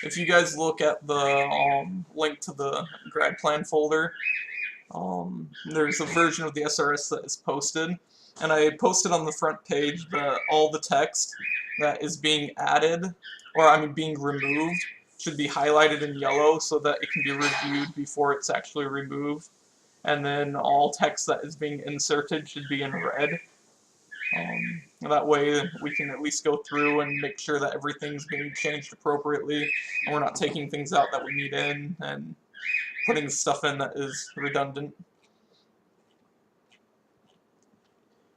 if you guys look at the link to the grad plan folder, there's a version of the SRS that is posted, and I posted on the front page that all the text that is being added, or I mean being removed, should be highlighted in yellow so that it can be reviewed before it's actually removed, and then all text that is being inserted should be in red. That way we can at least go through and make sure that everything's being changed appropriately, and we're not taking things out that we need in, and putting stuff in that is redundant.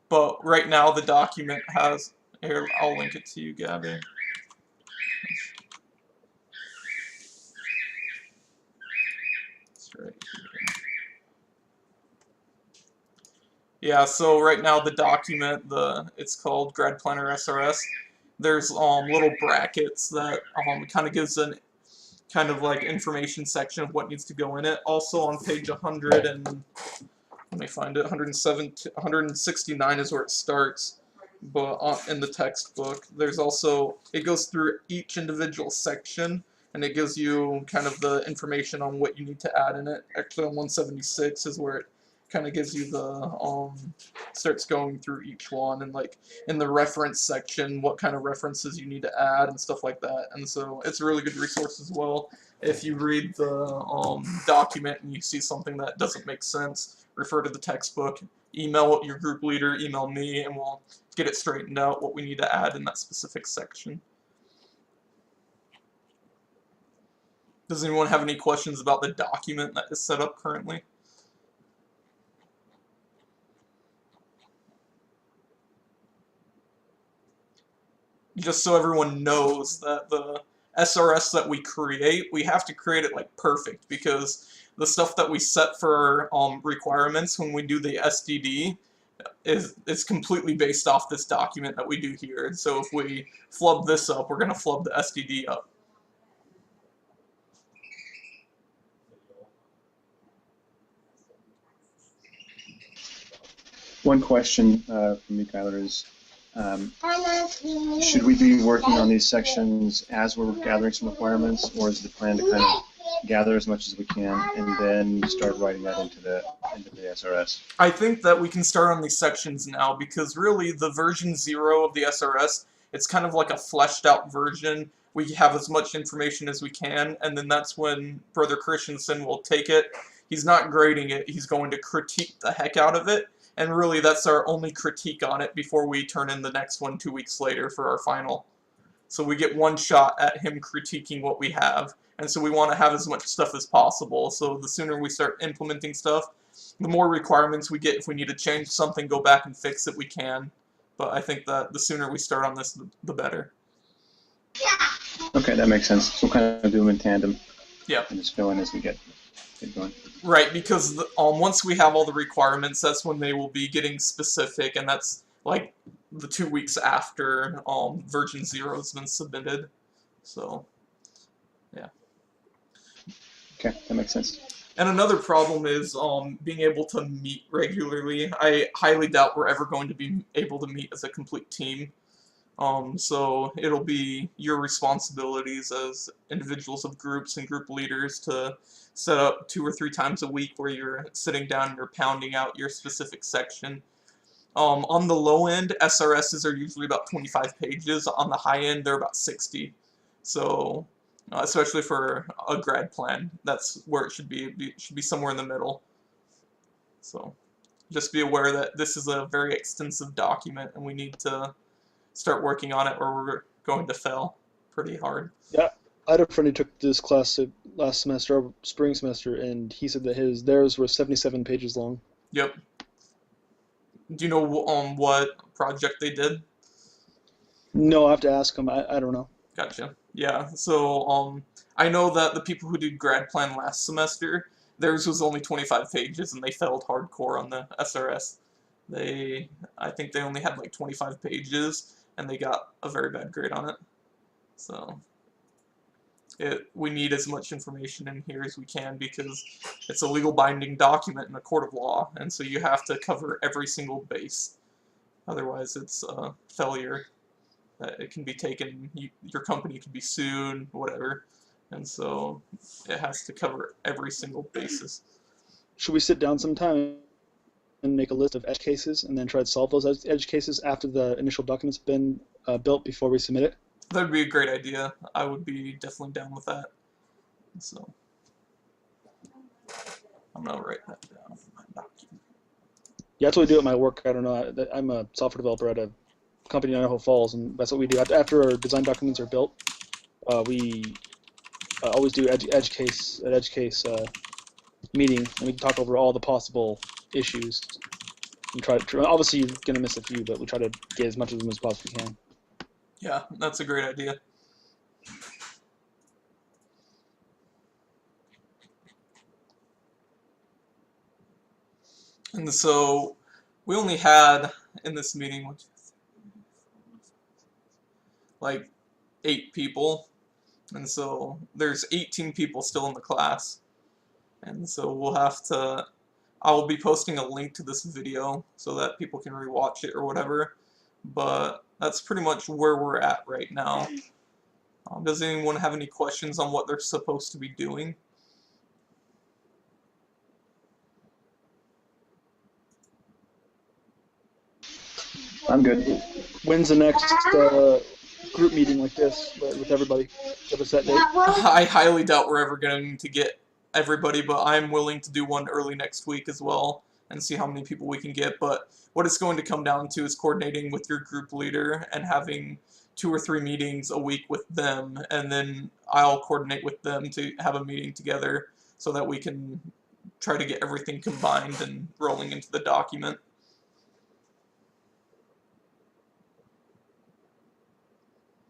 But right now the document has, here, I'll link it to you, Gabby. It's right here. Yeah, so right now the document, it's called Grad Planner SRS. There's little brackets that kind of gives an kind of like information section of what needs to go in it. Also on page 100 and let me find it, 169 is where it starts, but in the textbook there's also, it goes through each individual section and it gives you kind of the information on what you need to add in it. Actually on 176 is where it kind of gives you the starts going through each one, and like in the reference section what kind of references you need to add and stuff like that. And so it's a really good resource as well. If you read the document and you see something that doesn't make sense, refer to the textbook, email your group leader, email me, and we'll get it straightened out what we need to add in that specific section. Does anyone have any questions about the document that is set up currently? Just so everyone knows that the SRS that we create, we have to create it like perfect, because the stuff that we set for requirements when we do the SDD is completely based off this document that we do here. So if we flub this up, we're going to flub the SDD up. One question from me, Kyler, is should we be working on these sections as we're gathering some requirements, or is the plan to kind of gather as much as we can and then start writing that into the SRS? I think that we can start on these sections now, because really the version 0 of the SRS, it's kind of like a fleshed out version. We have as much information as we can, and then that's when Brother Christensen will take it. He's not grading it, he's going to critique the heck out of it, and really that's our only critique on it before we turn in the next one 2 weeks later for our final. So we get one shot at him critiquing what we have, and so we want to have as much stuff as possible. So the sooner we start implementing stuff, the more requirements we get. If we need to change something, go back and fix it, we can. But I think that the sooner we start on this, the better. Okay, that makes sense. So we'll kind of do them in tandem. Yeah. And just fill in as we get going. Right, because once we have all the requirements, that's when they will be getting specific, and that's like the 2 weeks after version 0 has been submitted. So, yeah. Okay, that makes sense. And another problem is being able to meet regularly. I highly doubt we're ever going to be able to meet as a complete team. So it'll be your responsibilities as individuals of groups and group leaders to set up 2 or 3 times a week where you're sitting down and you're pounding out your specific section. On the low end, SRSs are usually about 25 pages. On the high end, they're about 60. So, especially for a grad plan, that's where it should be. It should be somewhere in the middle. So, just be aware that this is a very extensive document, and we need to start working on it, or we're going to fail pretty hard. Yeah, I had a friend who took this class last semester, or spring semester, and he said that theirs were 77 pages long. Yep. Do you know what project they did? No, I have to ask him. I don't know. Gotcha. Yeah, so I know that the people who did grad plan last semester, theirs was only 25 pages, and they failed hardcore on the SRS. I think they only had like 25 pages, and they got a very bad grade on it. So we need as much information in here as we can, because it's a legal binding document in a court of law, and so you have to cover every single base. Otherwise, it's a failure. It can be taken, your company could be sued, whatever. and so it has to cover every single basis. Should we sit down sometime and make a list of edge cases and then try to solve those edge cases after the initial document's been built before we submit it? That would be a great idea. I would be definitely down with that. So I'm gonna write that down in my document. Yeah, that's what we do at my work. I don't know. I'm a software developer at a company in Idaho Falls, and that's what we do. After our design documents are built, we always do edge case meeting, and we talk over all the possible issues. And try to, obviously, you're gonna miss a few, but we try to get as much of them as possibly can. Yeah, that's a great idea. And so we only had in this meeting like 8 people, and so there's 18 people still in the class, and so we'll have to, I will be posting a link to this video so that people can rewatch it or whatever, but that's pretty much where we're at right now. Does anyone have any questions on what they're supposed to be doing? I'm good. When's the next group meeting like this with everybody? Give us that date. I highly doubt we're ever going to get everybody, but I'm willing to do one early next week as well and see how many people we can get. But what it's going to come down to is coordinating with your group leader and having 2 or 3 meetings a week with them, and then I'll coordinate with them to have a meeting together so that we can try to get everything combined and rolling into the document.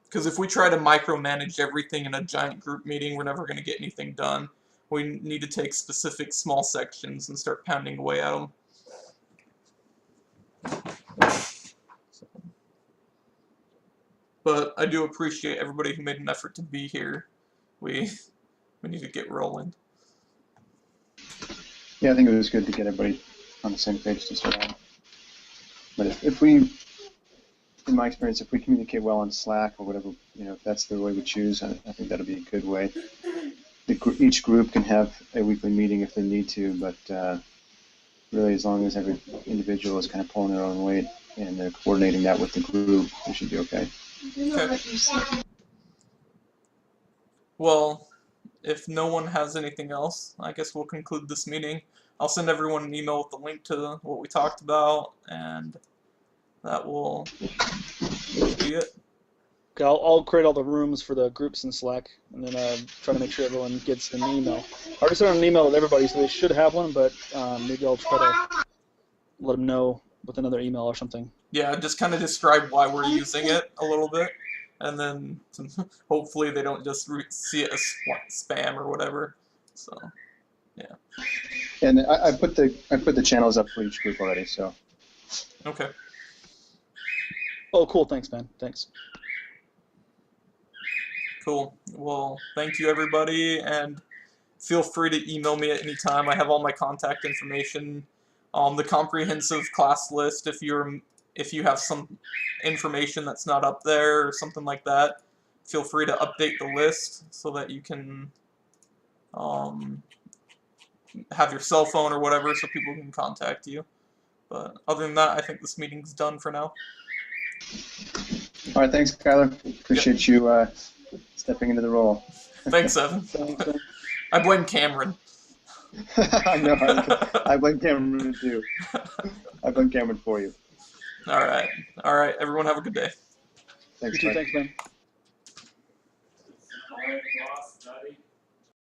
Because if we try to micromanage everything in a giant group meeting, we're never going to get anything done. We need to take specific small sections and start pounding away at them. But I do appreciate everybody who made an effort to be here. We need to get rolling. Yeah, I think it was good to get everybody on the same page to start out. But if we, in my experience, if we communicate well on Slack or whatever, if that's the way we choose, I think that'll be a good way. Each group can have a weekly meeting if they need to, but really, as long as every individual is kind of pulling their own weight and they're coordinating that with the group, we should be okay. Okay. Well, if no one has anything else, I guess we'll conclude this meeting. I'll send everyone an email with the link to what we talked about, and that will be it. Okay, I'll create all the rooms for the groups in Slack, and then try to make sure everyone gets an email. I already sent an email with everybody, so they should have one, but maybe I'll try to let them know with another email or something. Yeah, just kind of describe why we're using it a little bit, and then hopefully they don't just see it as spam or whatever. So, yeah. And I put the channels up for each group already, so. Okay. Oh, cool. Thanks, man. Thanks. Cool. Well, thank you, everybody, and feel free to email me at any time. I have all my contact information. The comprehensive class list, if you have some information that's not up there or something like that, feel free to update the list so that you can have your cell phone or whatever so people can contact you. But other than that, I think this meeting's done for now. All right, thanks, Kyler. Appreciate you stepping into the role. Thanks, Evan. Thanks. I blame Cameron. I know. I blame Cameron too. I blame Cameron for you. All right. Everyone have a good day. Thanks, You too. Mike. Thanks, man. All right, boss, buddy.